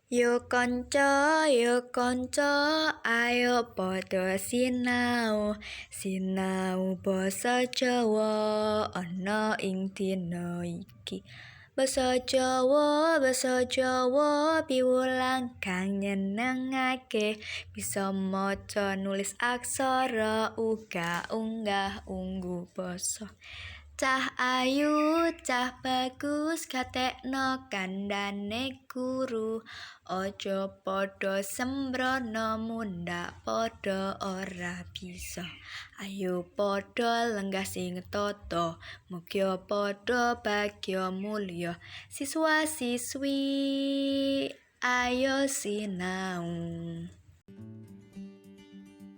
Yo kanca, ayo padha sinau. Sinau basa Jawa ana ing dina iki. Basa Jawa piwulang kang nyenengake. Bisa maca nulis aksara uga unggah-ungguh basa. Cah ayu, cah bagus, gatekno kandhane guru. Aja padha sembrono mundhak padha ora bisa. Ayo padha lenggah sing tata, mugya padha bagya mulya. Siswa-siswi, ayo sinau.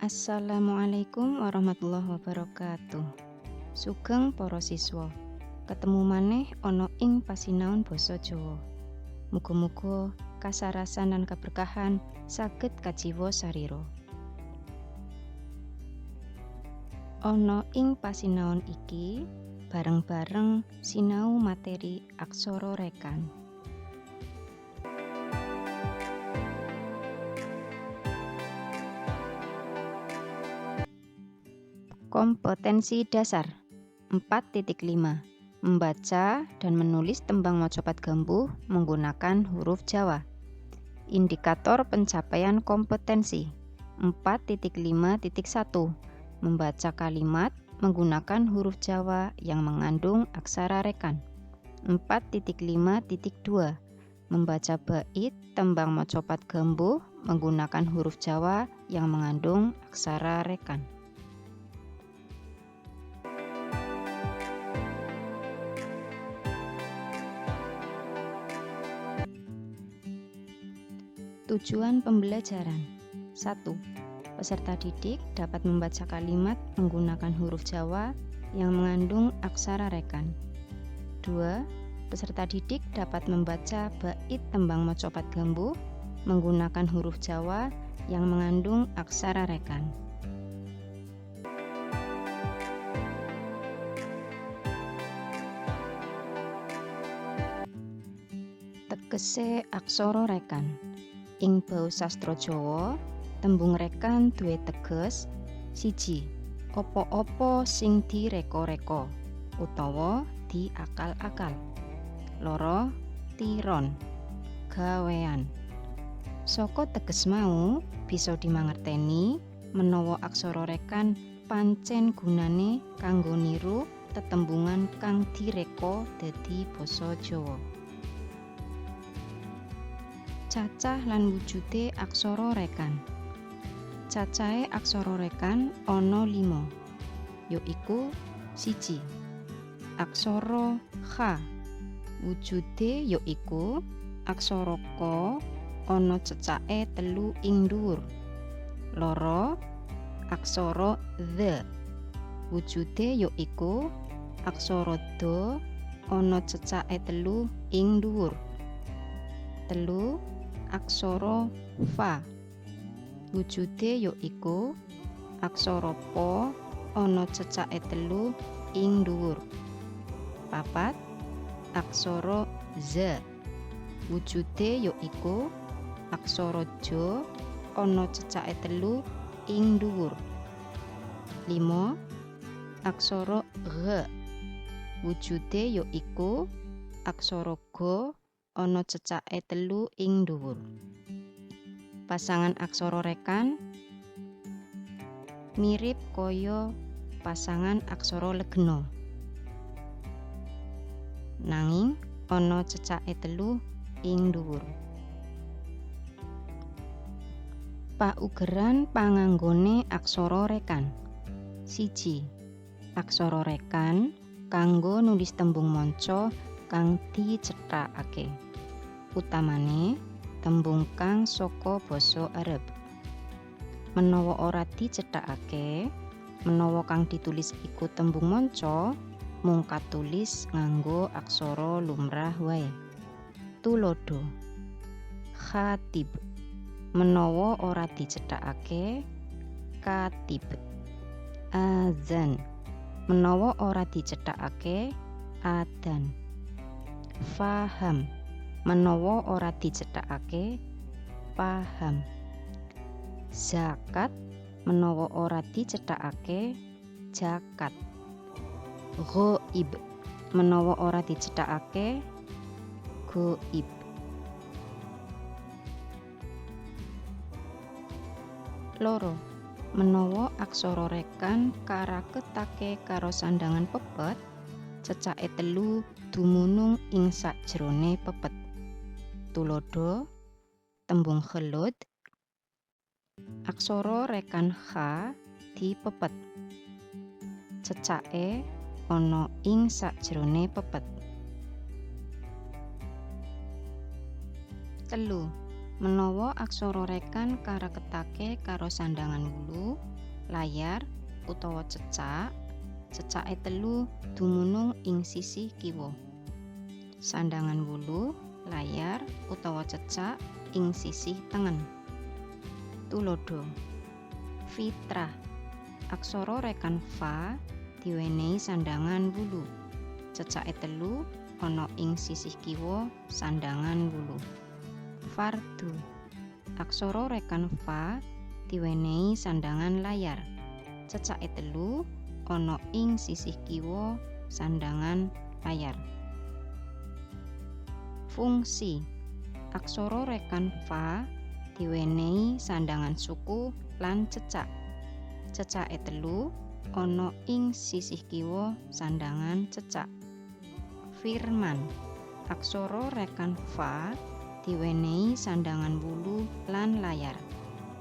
Assalamualaikum warahmatullahi wabarakatuh. Sugeng para siswa. Ketemu maneh ana ing pasinaon basa Jawa. Muga-muga kasarasan lan keberkahan saged kajiwa sarira. Ana ing pasinaon iki bareng-bareng sinau materi aksara rekan. Kompetensi dasar 4.5 Membaca dan menulis tembang macapat gambuh menggunakan huruf Jawa. Indikator pencapaian kompetensi 4.5.1 Membaca kalimat menggunakan huruf Jawa yang mengandung aksara rekan. 4.5.2 Membaca bait tembang macapat gambuh menggunakan huruf Jawa yang mengandung aksara rekan. Tujuan pembelajaran 1. Peserta didik dapat membaca kalimat menggunakan huruf Jawa yang mengandung aksara rekan. 2. Peserta didik dapat membaca bait tembang macapat gambuh menggunakan huruf Jawa yang mengandung aksara rekan. Tegese aksara rekan. Ing bau sastra Jawa, tembung rekan duwe teges 1. Apa-apa sing direka-reka utawa diakal-akal. 2. Tiron, gawean. Saka teges mau bisa dimangerteni menawa aksara rekan pancen gunane kanggo niru tetembungan kang direka dadi basa Jawa. Cacah lan wujude aksara rekan. Cacahe aksara rekan ana 5, yaiku 1. Aksara Kha. Wujude yaiku aksara Ka ana cecake 3 ing dhuwur. 2. Aksara Dha. Wujude yaiku aksara Da ana cecake 3 ing dhuwur. 3. Aksara Fa. Wujude yaiku aksara Pa ana cecake 3 ing dhuwur. 4. Aksara Za. Wujude yaiku aksara Ja ana cecake 3 ing dhuwur. 5. Aksara Gha. Wujude yaiku aksara Ga ana cecake 3 ing dhuwur. Pasangan aksara rekan mirip kaya pasangan aksara legena, nanging ana cecake 3 ing dhuwur. Paugeran panganggone aksara rekan. 1. Aksara rekan kanggo nulis tembung manca kang dicethakake. Utamane tembung kang saka basa Arab. Menawa ora dicethakake, menawa kang ditulis iku tembung manca, mung katulis nganggo aksara lumrah wae. Tulodo. Khatib. Menawa ora dicethakake, katib. Azan. Menawa ora dicethakake, adan. Faham. Menawa ora dicethakake, paham. Zakat menawa ora dicethakake jakat. Ghaib menawa ora dicethakake ghaib. Loro, menawa aksara rekan karaketake karo sandangan pepet, cecake telu dumunung ing sajrone pepet. Tulodo, tembung khelud, aksara rekan kha dipepet, cecake ana ing sajrone pepet. Telu, menawa aksara rekan karaketake karo sandangan wulu, layar utawa cecak, cecake telu dumunung ing sisih kiwa. Sandangan wulu, layar utawa cecak ing sisih tengen. Tulodo, fitrah, aksara rekan fa diwenehi sandangan wulu, cecake telu ana ing sisih kiwa sandangan wulu. Fardu, aksara rekan fa diwenehi sandangan layar, cecake telu ana ing sisih kiwa sandangan layar. Fungsi, aksara rekan fa diwenehi sandangan suku lan cecak, cecake telu ana ing sisih kiwa sandangan cecak. Firman, aksara rekan fa diwenehi sandangan wulu lan layar,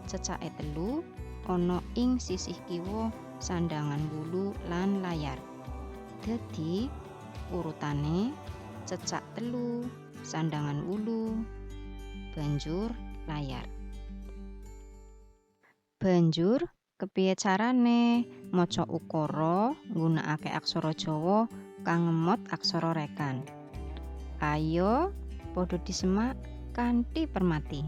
cecake telu ana ing sisih kiwa sandangan wulu lan layar. Dadi urutane cecak telu, sandangan wulu, banjur layar. Banjur kepiye carane maca ukara nggunakake aksara Jawa kang ngemot aksara rekan? Ayo padha disemak kanthi permati.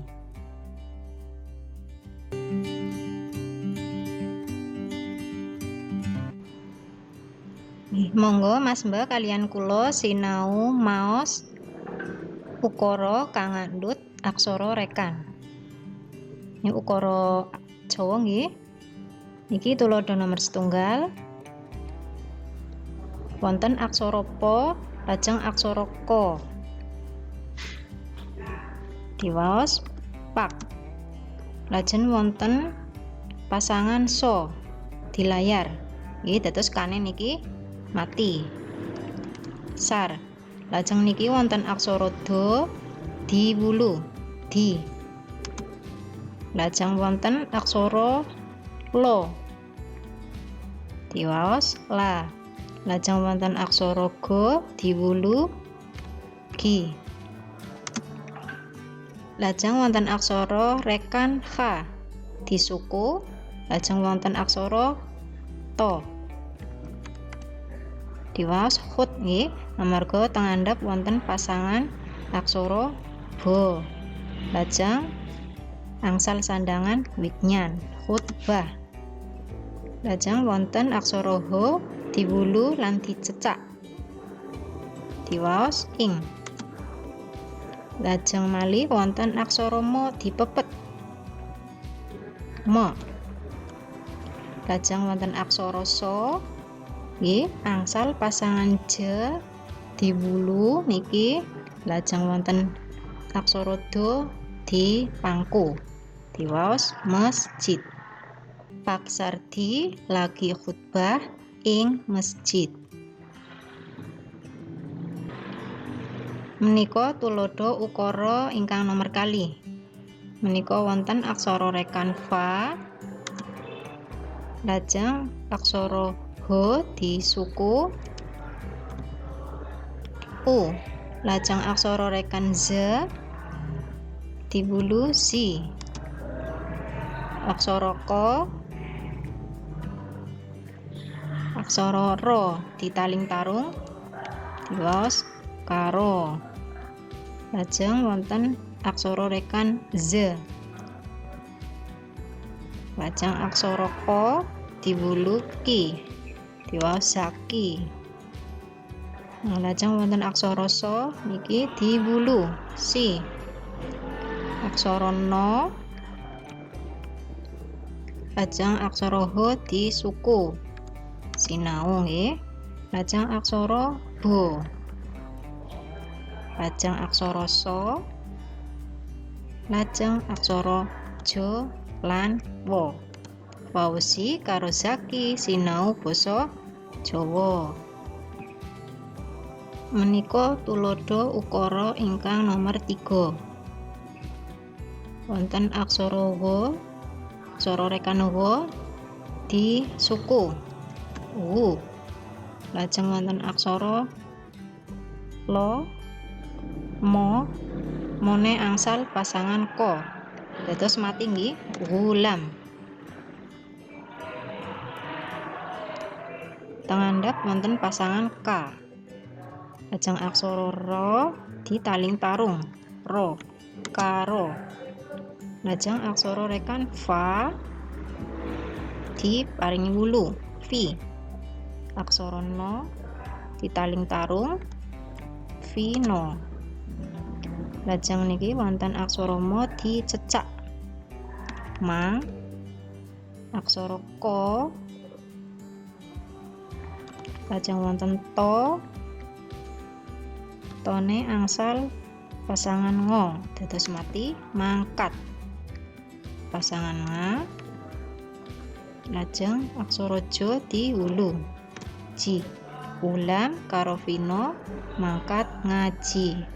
Monggo Mas Mbak kalian kula sinau maos ukara kang ngandhut aksara rekan. Ini ukara Jawa nggih. Niki tulodo nomor 1. Wonten aksara pa lajeng aksara ka. Diwaos pak. Lajeng wonten pasangan so di layar. Nggih dados kane niki mati. Sar. Lajeng niki wonten aksara do di wulu di. Lajeng wonten aksara lo. Diwaos la. Lajeng wonten aksara go di wulu gi. Lajeng wonten aksara rekan kha di suku. Lajeng wonten aksara to. Diwaos khut nggih amarga teng andhap wonten pasangan aksara ba. Lajeng angsal sandangan wignan khutbah. Lajeng wonten aksara ho diwulu lan dicecak. Diwaos ing. Lajeng malih wonten aksara ma dipepet. Ma. Lajeng wonten aksara sa nggih angsal pasangan ja diwulu niki. Lajeng wonten aksara do di pangku. Diwaos masjid. Pak Sardi lagi khutbah ing masjid. Menika tulodo ukara ingkang nomor kalih. Menika wonten aksara rekan fa. Lajeng aksara ho di suku u. Lajeng aksara rekan z di wulu si. Aksara ko. Aksara ro di taling tarung. Diwaos karo. Lajeng wonten aksara rekan z. Lajeng aksara ko diwulu ki. Diwaos zaki. Lajeng wonten aksara sa niki diwulu si. aksara no, lajeng aksara ho disuku. Sinau nggih. Lajeng aksara bo. Lajeng aksara so. Lajeng aksara jo lan wo. Fauzi karo Zaki sinau basa Jawa. Menika tuladha ukara ingkang nomor 3. Wonten aksara wa, aksara rekan wa disuku. Lajeng wonten aksara lo, mo, mone angsal pasangan ko. Dados mati nggih, gulam. Tengandhap wonten pasangan ka. Lajeng aksara ro ditaling tarung, ro, karo. Lajeng aksara rekan fa diparingi wulu, fi. Aksara no ditaling tarung, vino. Lajeng niki wonten aksara mo dicecak, ma. Aksara ko. Lajeng wonten to, tone angsal pasangan ngo, dados mati mangkat. Pasangan nga. Lajeng aksara jo diwulu, ji. Ulam karo vino mangkat ngaji.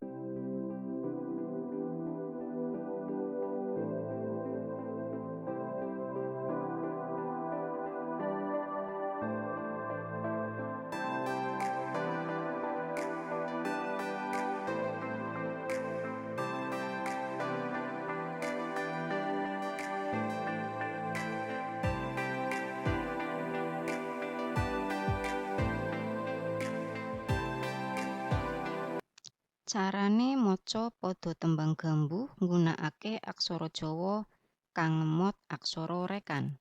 Carane maca pada tembang gambuh nggunakake aksara Jawa kang ngemot aksara rekan.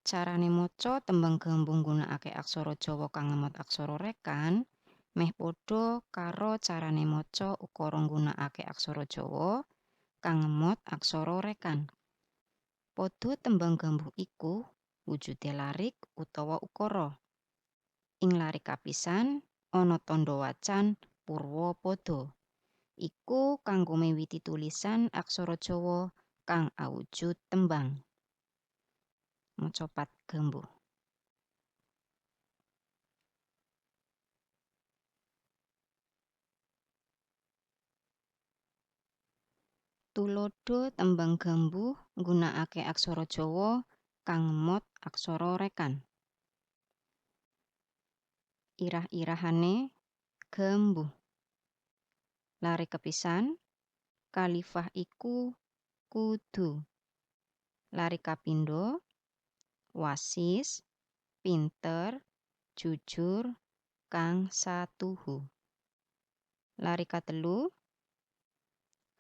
Carane maca tembang gambuh nggunakake aksara Jawa kang ngemot aksara rekan meh padha karo carane maca ukara nggunakake aksara Jawa kang ngemot aksara rekan. Pada tembang gambuh iku wujude larik utawa ukara. Ing larik kapisan ana tandha wacan purwa pada. Iku kanggo miwiti tulisan aksara Jawa kang awujud tembang. Maca pat gambuh. Tuladha tembang gambuh nggunakake aksara Jawa kang ngemot aksara rekan. Irah-irahane gambuh. Larik kepisan, kalifah iku kudu. Larik kapindho, wasis, pinter, jujur, kang satuhu. Larik katelu,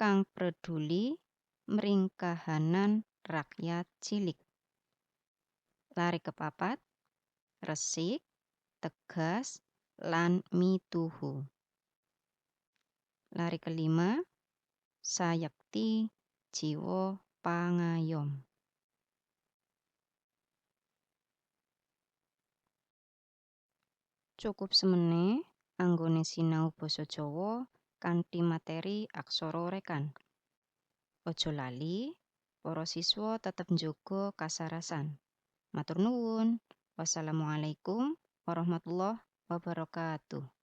kang peduli mring kahanan rakyat cilik. Larik kepapat, resik, tegas, lan mituhu. Larik kelima, sayekti jiwa pangayom. Cukup semene anggone sinau basa Jawa kanthi materi aksara rekan. Aja lali, para siswa tetep njaga kasarasan. Matur nuwun. Wassalamualaikum warahmatullahi wabarakatuh.